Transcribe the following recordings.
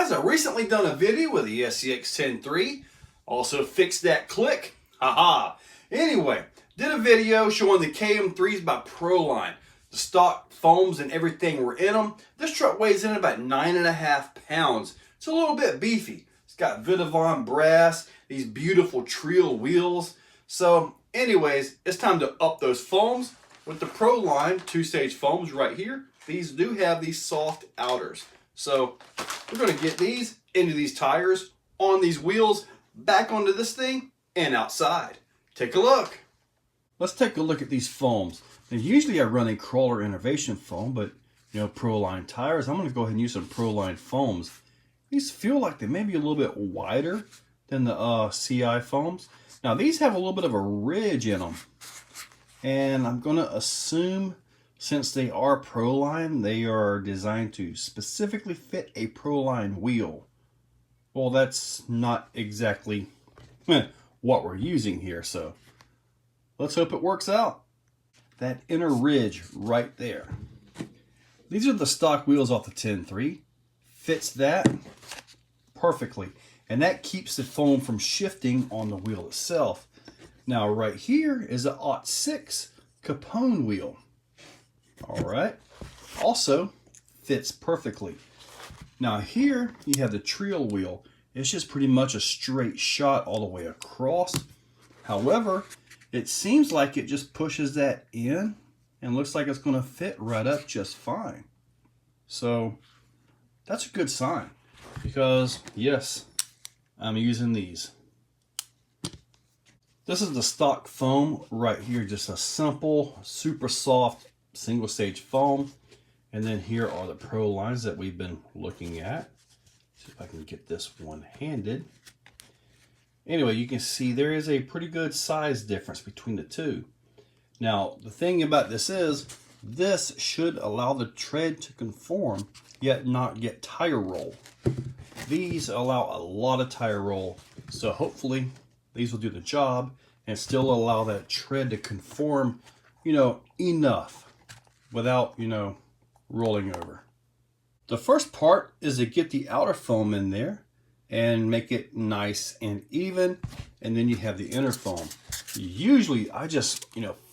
guys, I recently done a video with the SCX10.3. Also fixed that click. Haha. Anyway, did a video showing the KM3s by Proline. The stock foams and everything were in them. This truck weighs in about 9.5 pounds. It's a little bit beefy. It's got Vitavon brass, these beautiful Trail wheels. So anyways, it's time to up those foams with the Proline 2-stage foams right here. These do have these soft outers. So we're going to get these into these tires, on these wheels, back onto this thing, and outside. Take a look. Let's take a look at these foams. Now, usually I run a Crawler Innovation foam, but Proline tires, I'm going to go ahead and use some Proline foams. These feel like they may be a little bit wider than the CI foams. Now these have a little bit of a ridge in them, and I'm going to assume since they are Proline, they are designed to specifically fit a Proline wheel. Well, that's not exactly what we're using here, so let's hope it works out. That inner ridge right there. These are the stock wheels off the 10.3. Fits that perfectly, and that keeps the foam from shifting on the wheel itself. Now right here is a 06 Capone wheel. All right, also fits perfectly. Now here you have the Trail wheel. It's just pretty much a straight shot all the way across. However, it seems like it just pushes that in and looks like it's going to fit right up just fine. So that's a good sign, because yes, I'm using these. This is the stock foam right here, just a simple, super soft single stage foam. And then here are the Prolines that we've been looking at. See if I can get this one-handed. Anyway, you can see there is a pretty good size difference between the two. Now, the thing about this is, this should allow the tread to conform, yet not get tire roll. These allow a lot of tire roll, so hopefully these will do the job and still allow that tread to conform, enough without, rolling over. The first part is to get the outer foam in there and make it nice and even, and then you have the inner foam. Usually I just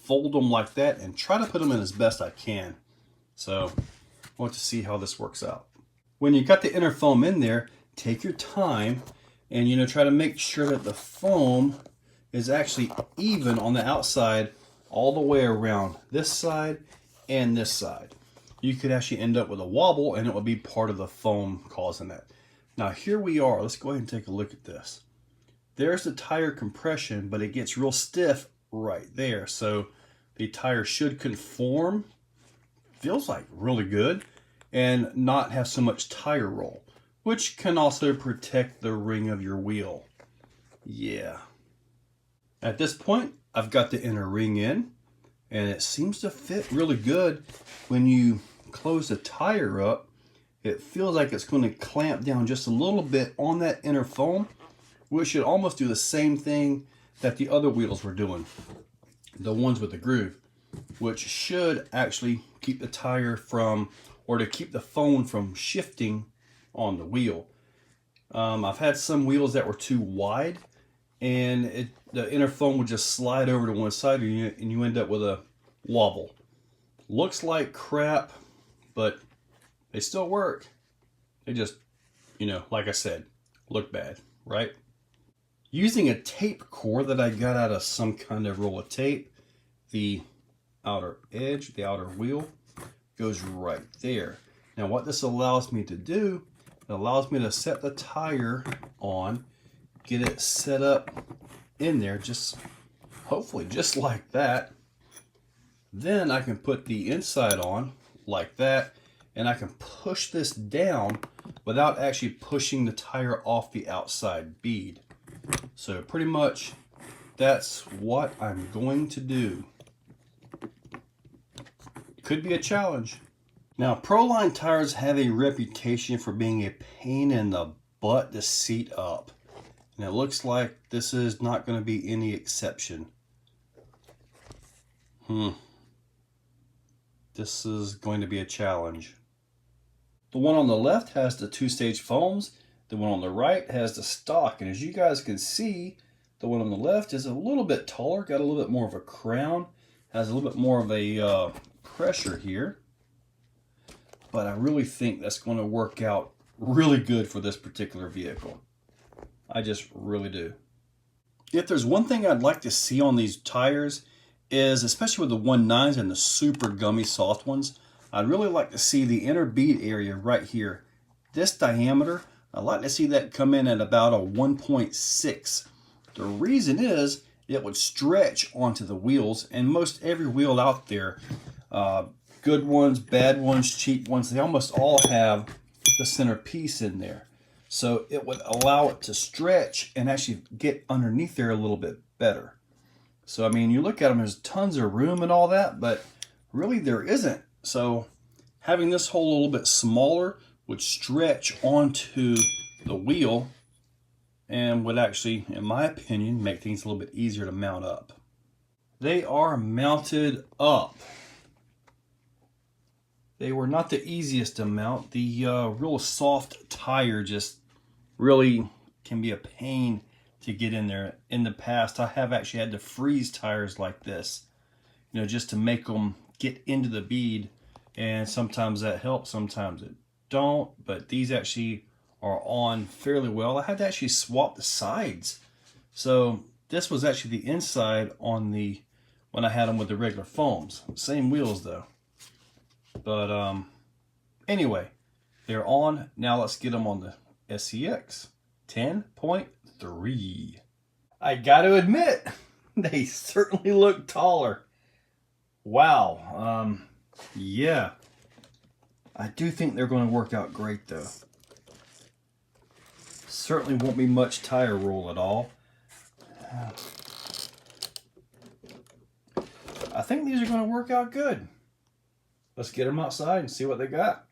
fold them like that and try to put them in as best I can. So I want to see how this works out. When you got the inner foam in there, take your time and try to make sure that the foam is actually even on the outside all the way around this side and this side. You could actually end up with a wobble, and it would be part of the foam causing that. Now here we are. Let's go ahead and take a look at this. There's the tire compression, but it gets real stiff right there. So the tire should conform, feels like really good, and not have so much tire roll, which can also protect the ring of your wheel. Yeah. At this point, I've got the inner ring in, and it seems to fit really good. When you close the tire up, it feels like it's going to clamp down just a little bit on that inner foam, which should almost do the same thing that the other wheels were doing, the ones with the groove, which should actually keep the tire from, or to keep the foam from shifting on the wheel. I've had some wheels that were too wide, and the inner foam would just slide over to one side, and you end up with a wobble. Looks like crap, but they still work. They just, like I said, look bad, right? Using a tape core that I got out of some kind of roll of tape, the outer edge, the outer wheel, goes right there. Now what this allows me to do, it allows me to set the tire on, get it set up in there, just hopefully just like that. Then I can put the inside on like that, and I can push this down without actually pushing the tire off the outside bead. So pretty much that's what I'm going to do. Could be a challenge. Now, Proline tires have a reputation for being a pain in the butt to seat up, and it looks like this is not going to be any exception. This is going to be a challenge. The one on the left has the 2-stage foams. The one on the right has the stock, and as you guys can see, the one on the left is a little bit taller, got a little bit more of a crown, has a little bit more of a pressure here. But I really think that's going to work out really good for this particular vehicle. I just really do. If there's one thing I'd like to see on these tires is, especially with the 1.9s and the super gummy soft ones, I'd really like to see the inner bead area right here. This diameter, I'd like to see that come in at about a 1.6. The reason is it would stretch onto the wheels, and most every wheel out there, good ones, bad ones, cheap ones, they almost all have the center piece in there. So it would allow it to stretch and actually get underneath there a little bit better. So I mean, you look at them, there's tons of room and all that, but really there isn't. So having this hole a little bit smaller would stretch onto the wheel and would actually, in my opinion, make things a little bit easier to mount up. They are mounted up. They were not the easiest to mount. The real soft tire just really can be a pain to get in there. In the past, I have actually had to freeze tires like this, you know, just to make them get into the bead. And sometimes that helps, sometimes it don't. But these actually are on fairly well. I had to actually swap the sides. So this was actually the inside on the, when I had them with the regular foams. Same wheels though. But anyway, they're on. Now let's get them on the SCX 10.3. I got to admit, they certainly look taller. Wow. Yeah. I do think they're going to work out great though. Certainly won't be much tire roll at all. I think these are going to work out good. Let's get them outside and see what they got.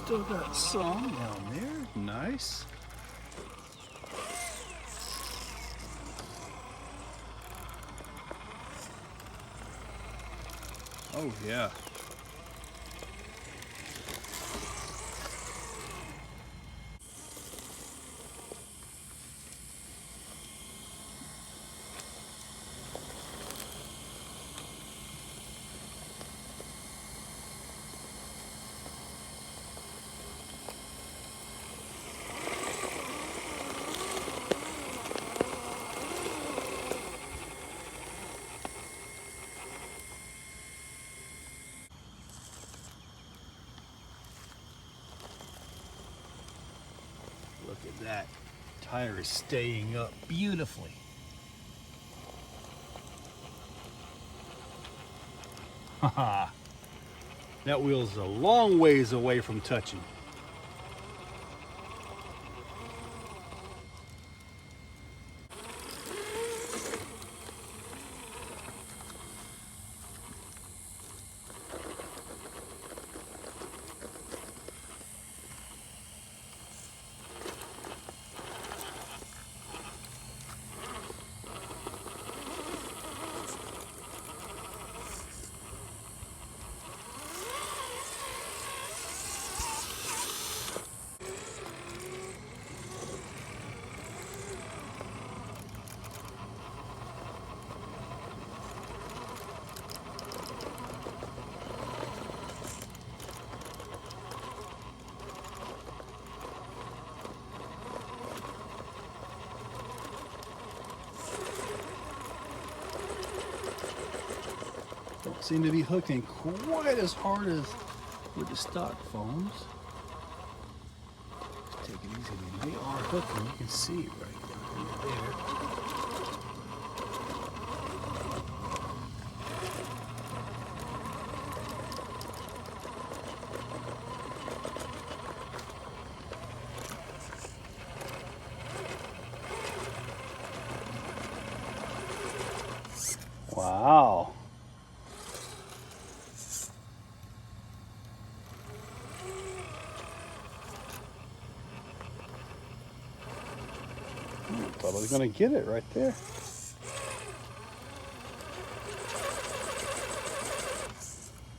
Still got some down there. Nice. Oh yeah. Look at that. Tire is staying up beautifully. Haha. That wheel's a long ways away from touching. Don't seem to be hooking quite as hard as with the stock foams. Just take it easy, man. They are hooking. You can see it right down there. I was gonna get it right there.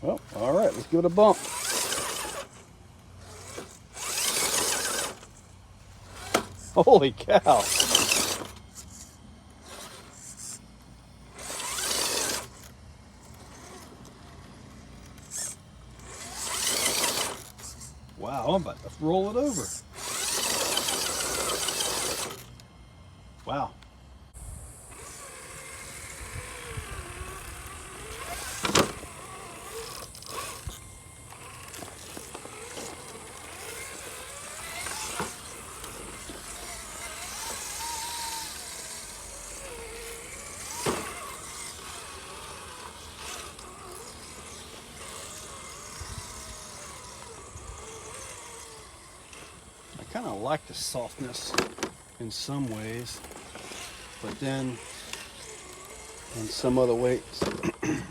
Well, all right, let's give it a bump. Holy cow. Wow, I'm about to roll it over. Wow. I kind of like the softness in some ways, but then in some other ways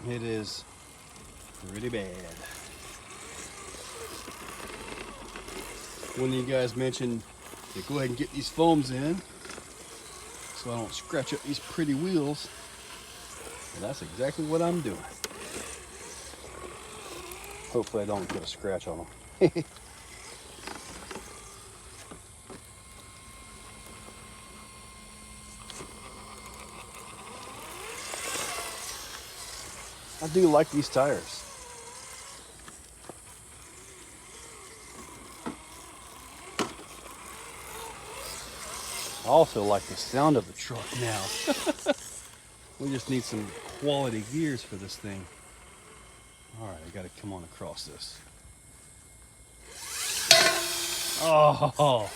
it is pretty bad. One of you guys mentioned to go ahead and get these foams in so I don't scratch up these pretty wheels, and that's exactly what I'm doing. Hopefully I don't get a scratch on them. I do like these tires. I also like the sound of the truck now. We just need some quality gears for this thing. All right, I gotta come on across this. Oh!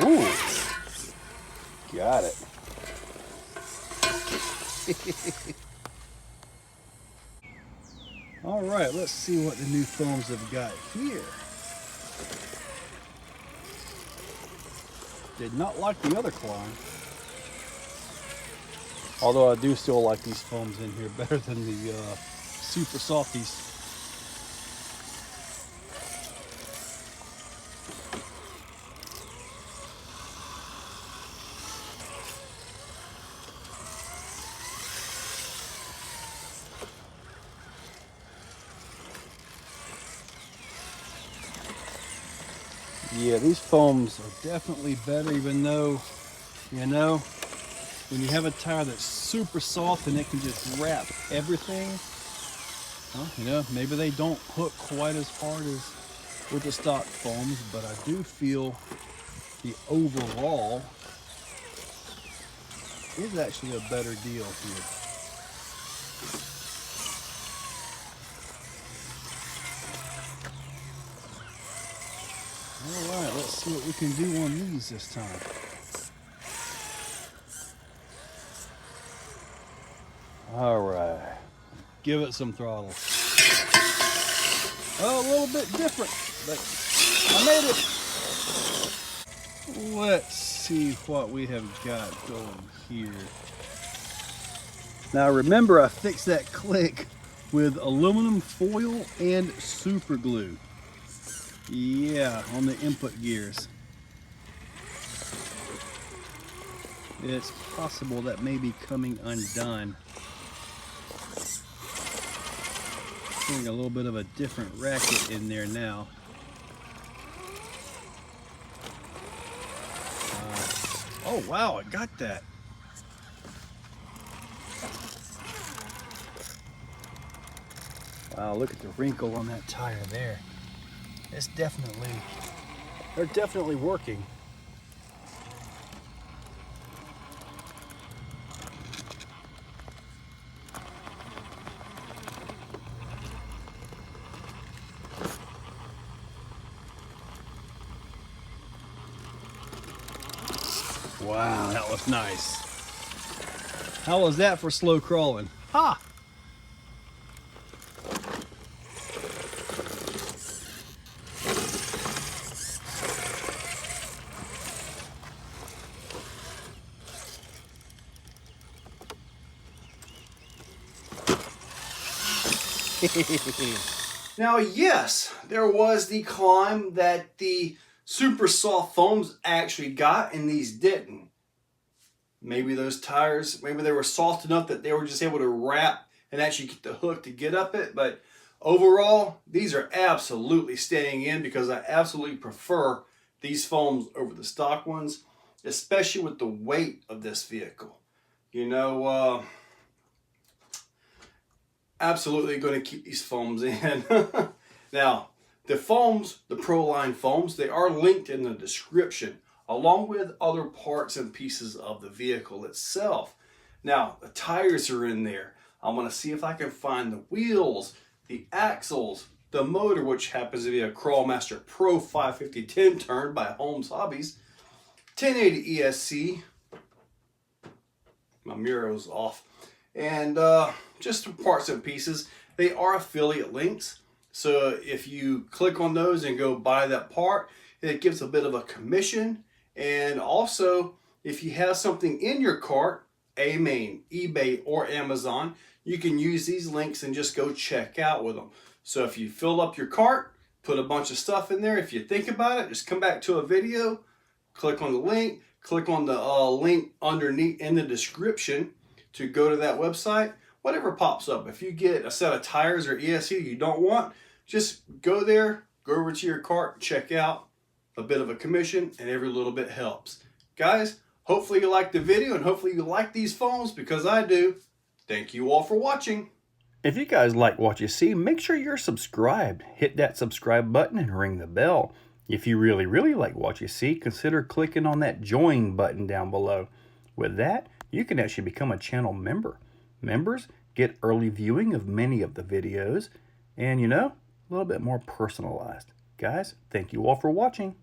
Ooh, got it. All right, let's see what the new foams have got here. Did not like the other climb. Although I do still like these foams in here better than the super softies. Yeah, these foams are definitely better, even though, you know, when you have a tire that's super soft and it can just wrap everything, well, you know, maybe they don't hook quite as hard as with the stock foams, but I do feel the overall is actually a better deal here. All right, let's see what we can do on these this time. All right, give it some throttle. Oh, a little bit different, but I made it. Let's see what we have got going here. Now remember, I fixed that click with aluminum foil and super glue. Yeah, on the input gears. It's possible that may be coming undone. Seeing a little bit of a different racket in there now. Oh wow, I got that. Wow, look at the wrinkle on that tire there. It's definitely, they're definitely working. Wow, that was nice. How was that for slow crawling? Ha! Now, yes, there was the climb that the super soft foams actually got and these didn't. Maybe those tires, maybe they were soft enough that they were just able to wrap and actually get the hook to get up it. But overall, these are absolutely staying in because I absolutely prefer these foams over the stock ones, especially with the weight of this vehicle. You know, absolutely going to keep these foams in. Now, the foams, the Proline foams, they are linked in the description along with other parts and pieces of the vehicle itself. Now, the tires are in there. I'm going to see if I can find the wheels, the axles, the motor, which happens to be a Crawlmaster Pro 550 10-turn by Holmes Hobbies, 1080 ESC. My mirror was off. And just parts and pieces. They are affiliate links. So if you click on those and go buy that part, it gives a bit of a commission. And also, if you have something in your cart, A-Main, eBay, or Amazon, you can use these links and just go check out with them. So if you fill up your cart, put a bunch of stuff in there, if you think about it, just come back to a video, click on the link, click on the link underneath in the description to go to that website. Whatever pops up. If you get a set of tires or ESC you don't want, just go there, go over to your cart, check out. A bit of a commission, and every little bit helps. Guys, hopefully you liked the video, and hopefully you like these foams, because I do. Thank you all for watching. If you guys like what you see, make sure you're subscribed. Hit that subscribe button and ring the bell. If you really like what you see, consider clicking on that join button down below. With that, you can actually become a channel member. Members get early viewing of many of the videos, and you know, a little bit more personalized. Guys, thank you all for watching.